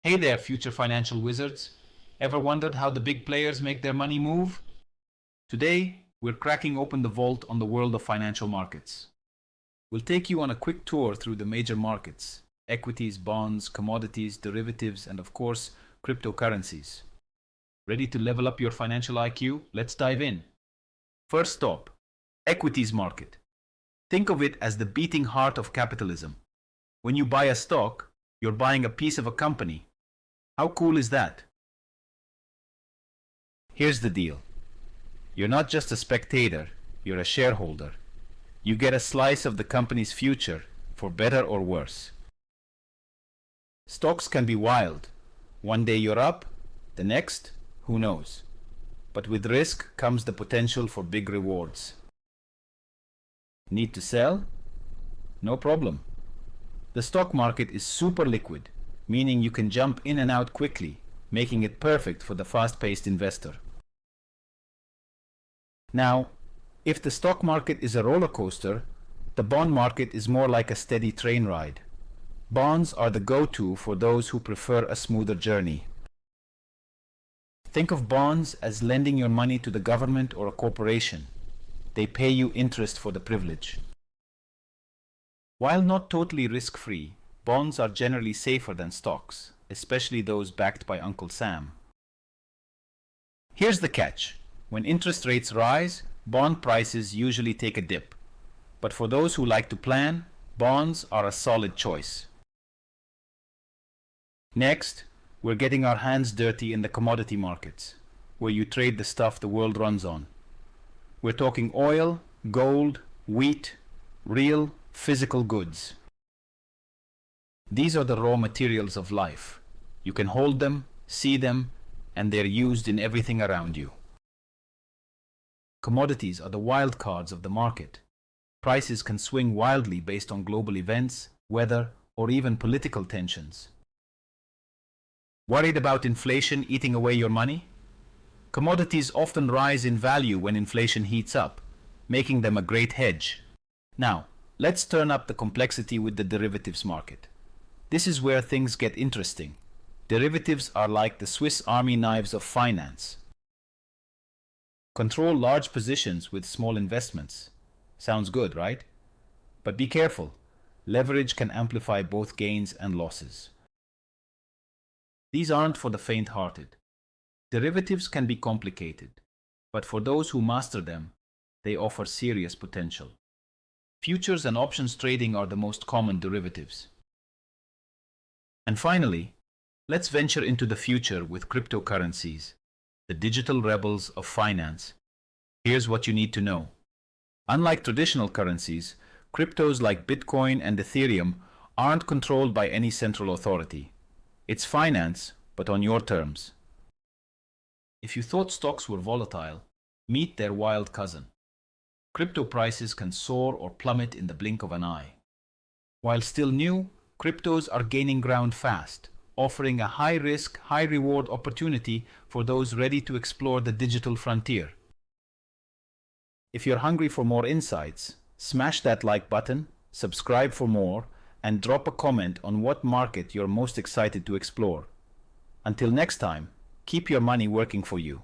Hey there, future financial wizards. Ever wondered how the big players make their money move? Today, we're cracking open the vault on the world of financial markets. We'll take you on a quick tour through the major markets: equities, bonds, commodities, derivatives, and of course, cryptocurrencies. Ready to level up your financial IQ? Let's dive in. First stop, equities market. Think of it as the beating heart of capitalism. When you buy a stock, you're buying a piece of a company. How cool is that? Here's the deal. You're not just a spectator, you're a shareholder. You get a slice of the company's future, for better or worse. Stocks can be wild. One day you're up, the next, who knows? But with risk comes the potential for big rewards. Need to sell? No problem. The stock market is super liquid, meaning you can jump in and out quickly, making it perfect for the fast-paced investor. Now, if the stock market is a roller coaster, the bond market is more like a steady train ride. Bonds are the go-to for those who prefer a smoother journey. Think of bonds as lending your money to the government or a corporation. They pay you interest for the privilege. While not totally risk-free, bonds are generally safer than stocks, especially those backed by Uncle Sam. Here's the catch. When interest rates rise, bond prices usually take a dip. But for those who like to plan, bonds are a solid choice. Next, we're getting our hands dirty in the commodity markets, where you trade the stuff the world runs on. We're talking oil, gold, wheat, real, physical goods. These are the raw materials of life. You can hold them, see them, and they're used in everything around you. Commodities are the wild cards of the market. Prices can swing wildly based on global events, weather, or even political tensions. Worried about inflation eating away your money? Commodities often rise in value when inflation heats up, making them a great hedge. Now, let's turn up the complexity with the derivatives market. This is where things get interesting. Derivatives are like the Swiss Army knives of finance. Control large positions with small investments. Sounds good, right? But be careful. Leverage can amplify both gains and losses. These aren't for the faint-hearted. Derivatives can be complicated, but for those who master them, they offer serious potential. Futures and options trading are the most common derivatives. And finally, let's venture into the future with cryptocurrencies, the digital rebels of finance. Here's what you need to know. Unlike traditional currencies, cryptos like Bitcoin and Ethereum aren't controlled by any central authority. It's finance, but on your terms. If you thought stocks were volatile, meet their wild cousin. Crypto prices can soar or plummet in the blink of an eye. While still new, cryptos are gaining ground fast, offering a high-risk, high-reward opportunity for those ready to explore the digital frontier. If you're hungry for more insights, smash that like button, subscribe for more, and drop a comment on what market you're most excited to explore. Until next time, keep your money working for you.